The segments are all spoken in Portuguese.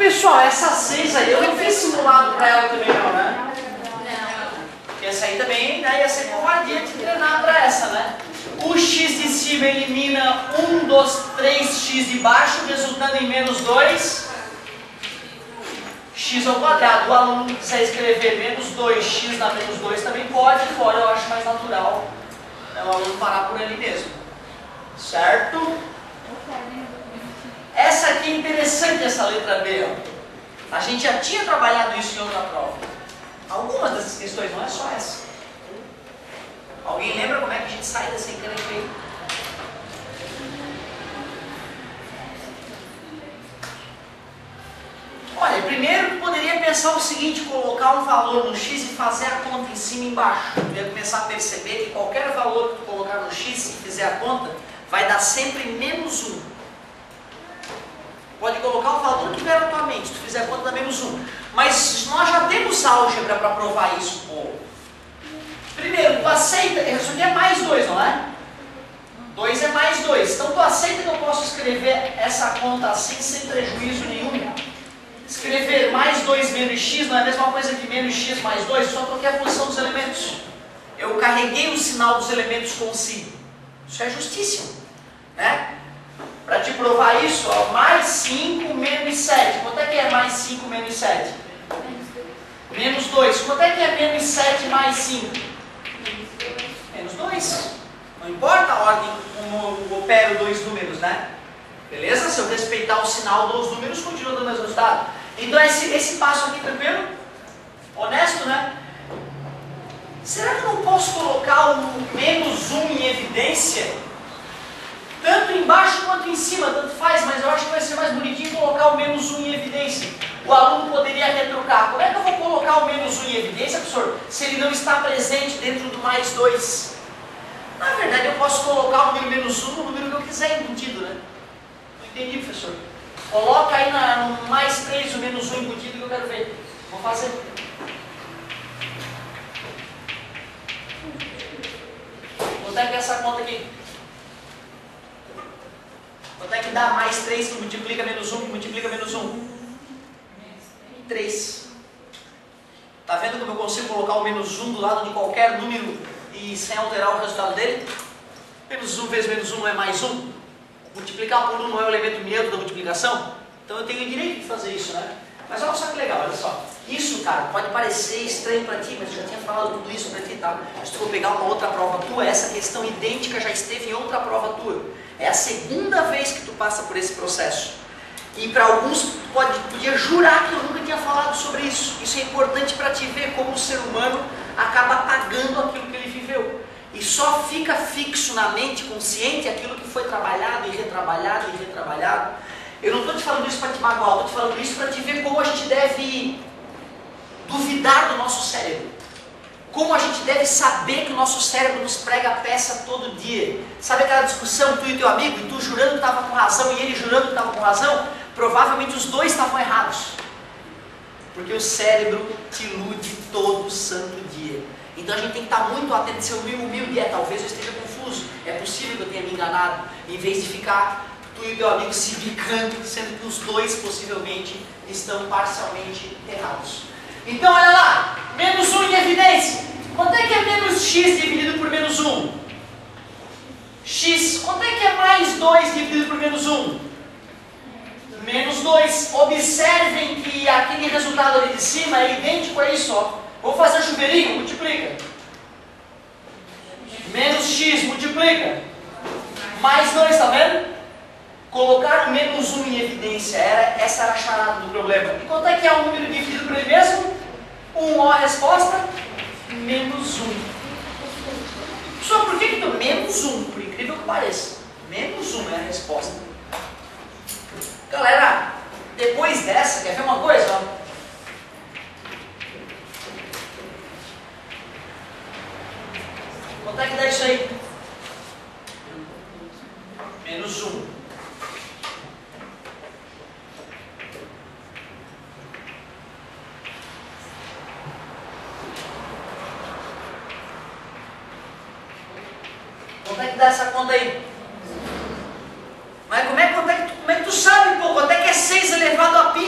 Pessoal, essa 6 aí, eu não fiz simulado para ela também não, né? Porque essa aí também, né, ia ser covardia de treinar para essa, né? O x de cima elimina 1 dos 3x de baixo, resultando em menos 2 x ao quadrado. O aluno que quiser escrever menos 2x na menos 2 também pode, fora eu acho mais natural, né, o aluno parar por ali mesmo. Certo? Essa aqui é interessante, essa letra B. Ó. A gente já tinha trabalhado isso em outra prova. Algumas dessas questões, não é só essa. Alguém lembra como é que a gente sai dessa encrenca aí? Olha, primeiro tu poderia pensar o seguinte, colocar um valor no x e fazer a conta em cima e embaixo. Tu ia começar a perceber que qualquer valor que tu colocar no x e fizer a conta, vai dar sempre menos 1. Pode colocar o valor que vier na tua mente, se tu fizer a conta dá menos 1. Mas nós já temos álgebra para provar isso, pô. Primeiro, tu aceita, isso aqui é mais 2, não é? 2 é mais 2. Então tu aceita que eu posso escrever essa conta assim, sem prejuízo nenhum? Escrever mais 2 menos x não é a mesma coisa que menos x mais 2, só troquei a posição dos elementos. Eu carreguei o sinal dos elementos consigo. Isso é justíssimo, né? Para te provar isso, ó, mais 5 menos 7. Quanto é que é mais 5 menos 7? Menos 2. Quanto é que é menos 7 mais 5? Menos 2. Não importa a ordem como eu opero dois números, né? Beleza? Se eu respeitar o sinal dos números, continua dando o mesmo resultado. Então esse passo aqui, tranquilo? Honesto, né? Será que eu não posso colocar o menos 1 em evidência? Tanto embaixo quanto em cima, tanto faz, mas eu acho que vai ser mais bonitinho colocar o menos 1 em evidência. O aluno poderia retrucar. Como é que eu vou colocar o menos 1 em evidência, professor, se ele não está presente dentro do mais 2? Na verdade, eu posso colocar o número menos 1 no número que eu quiser embutido, né? Não entendi, professor. Coloca aí no mais 3 o menos 1 embutido que eu quero ver. Vou fazer. Quanto é que é essa conta aqui? Quanto é que dá mais 3 que multiplica menos 1 que multiplica menos 1? 3. Tá vendo como eu consigo colocar o menos 1 do lado de qualquer número e sem alterar o resultado dele? Menos 1 vezes menos 1 não é mais 1? Multiplicar por 1 não é o elemento miento da multiplicação? Então eu tenho o direito de fazer isso, né? Mas olha só que legal, olha só. Isso, cara, pode parecer estranho para ti, mas eu já tinha falado tudo isso para ti, tá? Mas tu for pegar uma outra prova tua, essa questão idêntica já esteve em outra prova tua. É a segunda vez que tu passa por esse processo. E para alguns, podia jurar que eu nunca tinha falado sobre isso. Isso é importante para te ver como o ser humano acaba apagando aquilo que ele viveu. E só fica fixo na mente consciente aquilo que foi trabalhado e retrabalhado e retrabalhado. Eu não estou te falando isso para te magoar, eu estou te falando isso para te ver como a gente deve duvidar do nosso cérebro. Como a gente deve saber que o nosso cérebro nos prega a peça todo dia. Sabe aquela discussão, tu e teu amigo, e tu jurando que estava com razão e ele jurando que estava com razão? Provavelmente os dois estavam errados. Porque o cérebro te ilude todo santo dia. Então a gente tem que estar muito atento, ser humilde, talvez eu esteja confuso, é possível que eu tenha me enganado, em vez de ficar tu e teu amigo se bicando, sendo que os dois possivelmente estão parcialmente errados. Então olha lá, menos 1 em evidência. Quanto é que é menos x dividido por menos 1? X. Quanto é que é mais 2 dividido por menos 1? Menos 2. Observem que aquele resultado ali de cima é idêntico a isso, ó. Vou fazer chuveirinho, multiplica. Menos x, multiplica. Mais 2, tá vendo? Colocar o menos 1 em evidência, essa era a charada do problema. E quanto é que é o número dividido por ele mesmo? 1, ó, a resposta? Menos 1. Só por que tu menos 1? Por incrível que pareça. Menos 1 é a resposta. Galera, depois dessa, quer ver uma coisa? Ó? Quanto é que dá isso aí? Menos 1. Quanto é que dá essa conta aí? Mas como é que tu sabe, pô? Quanto é que é 6 elevado a π?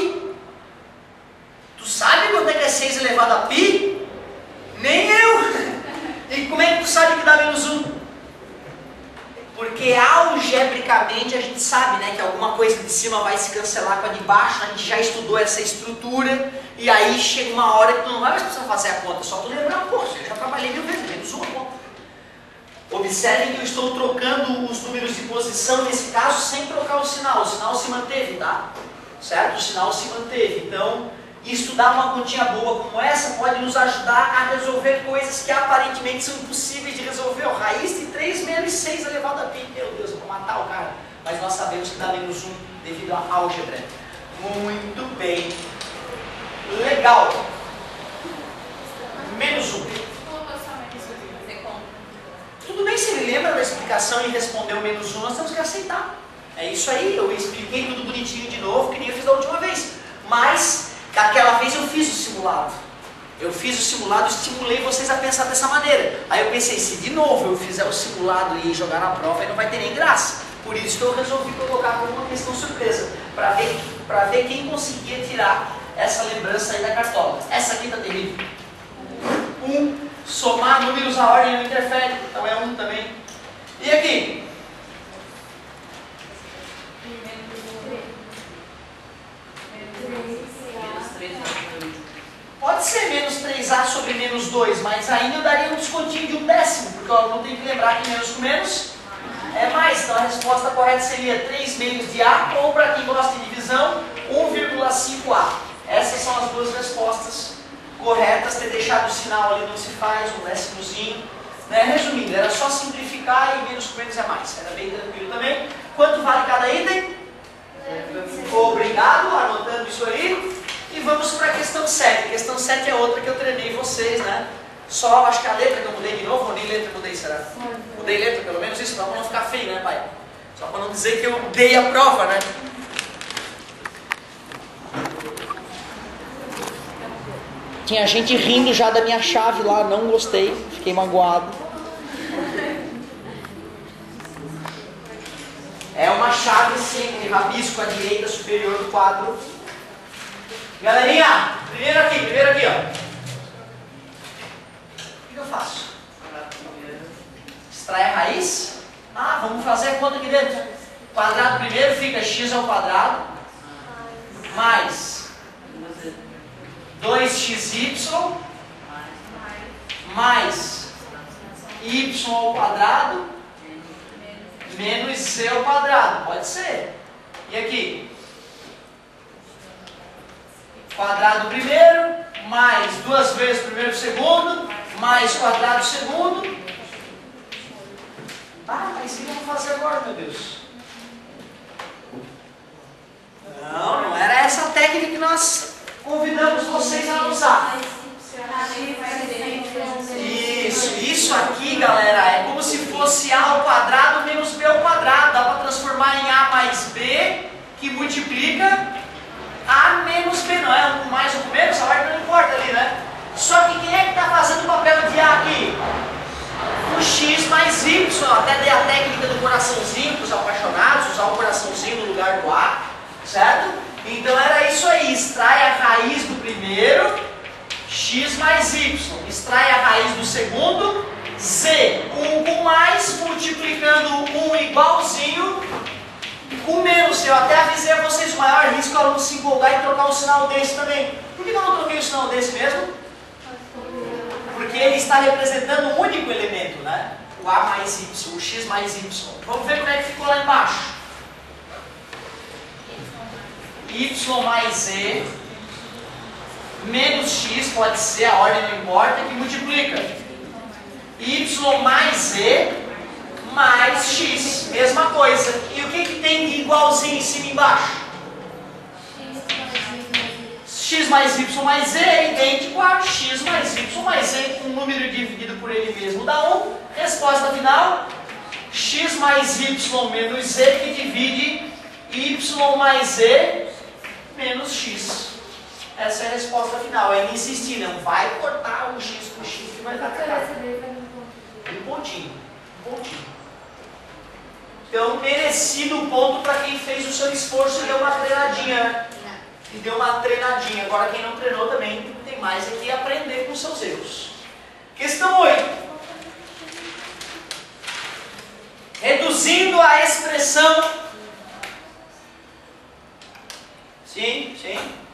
algebricamente a gente sabe, né, que alguma coisa de cima vai se cancelar com a de baixo, a gente já estudou essa estrutura, e aí chega uma hora que tu não vai mais precisar fazer a conta, só tu lembrar, pô, eu já trabalhei 1000 vezes, menos uma conta. Observem que eu estou trocando os números de posição, nesse caso, sem trocar o sinal se manteve, tá? Certo? O sinal se manteve, então, estudar uma continha boa como essa pode nos ajudar a resolver coisas que aparentemente são impossíveis de resolver. O raiz de 3 menos 6 elevado a pi. Meu Deus, eu vou matar o cara. Mas nós sabemos que dá menos 1 devido à álgebra. Muito bem. Legal. Menos 1. Tudo bem se ele lembra da explicação e respondeu menos 1, nós temos que aceitar. É isso aí, eu expliquei tudo bonitinho de novo, que nem eu fiz da última vez. Mas... daquela vez eu fiz o simulado. Eu fiz o simulado e estimulei vocês a pensar dessa maneira. Aí eu pensei, se de novo eu fizer o simulado e jogar na prova, aí não vai ter nem graça. Por isso que eu resolvi colocar como uma questão surpresa. Para ver quem conseguia tirar essa lembrança aí da cartola. Essa aqui tá terrível. 1, somar números, a ordem não interfere. Então é 1 também. E aqui? Pode ser menos 3A sobre menos 2, mas ainda eu daria um descontinho de 1/10, porque o aluno tem que lembrar que menos com menos é mais. Então a resposta correta seria 3 meios de A, ou para quem gosta de divisão, 1,5A. Essas são as duas respostas corretas. Ter deixado o sinal ali não se faz, um décimozinho. Né? Resumindo, era só simplificar e menos com menos é mais. Era bem tranquilo também. Quanto vale cada item? Obrigado, anotando isso aí. E vamos para a questão 7. A questão 7 é outra que eu treinei vocês, né? Só, acho que a letra que eu mudei de novo, ou nem letra eu mudei, será? Mudei letra, pelo menos isso, para não ficar feio, né, pai? Só para não dizer que eu dei a prova, né? Tinha gente rindo já da minha chave lá, não gostei, fiquei magoado. É uma chave sim, de rabisco à direita superior do quadro. Galerinha, primeiro aqui, ó. O que eu faço? Extrai a raiz. Ah, vamos fazer a conta aqui dentro. Quadrado primeiro fica x ao quadrado mais 2xy mais y ao quadrado menos z ao quadrado. Pode ser. E aqui? Quadrado primeiro, mais 2 vezes primeiro segundo, mais quadrado segundo. Ah, mas o que vamos fazer agora, meu Deus? Não era essa a técnica que nós convidamos vocês a usar. Isso aqui, galera, é como se fosse A ao quadrado menos B ao quadrado. Dá para transformar em A mais B, que multiplica A menos B, não é? Um com mais ou com menos, a ordem não importa ali, né? Só que quem é que está fazendo o papel de A aqui? O x mais y. Até dei a técnica do coraçãozinho para os apaixonados, usar o coraçãozinho no lugar do A, certo? Então era isso aí, extrai a raiz do primeiro, x mais y. Extrai a raiz do segundo, z. 1 com mais, multiplicando 1 igualzinho com menos. Eu até avisei a vocês, o maior risco é o aluno se empolgar e trocar um sinal desse também. Por que eu não troquei o sinal desse mesmo? Porque ele está representando um único elemento, né? O A mais Y, o X mais Y. Vamos ver como é que ficou lá embaixo. Y mais Z menos X, pode ser, a ordem não importa, que multiplica. Y mais Z mais X, mesma coisa. E o que tem de igualzinho em cima e embaixo? X mais Y mais Z é idêntico a X mais Y mais Z, com um número dividido por ele mesmo dá 1. Resposta final, X mais Y menos Z, que divide Y mais Z menos X. Essa é a resposta final. É insistir, não vai cortar o X com X que vai dar cagada. Um pontinho. Então, merecido o ponto para quem fez o seu esforço e deu uma treinadinha. Agora, quem não treinou também tem mais é que aprender com seus erros. Questão 8. Reduzir reduzindo a expressão. Sim, sim.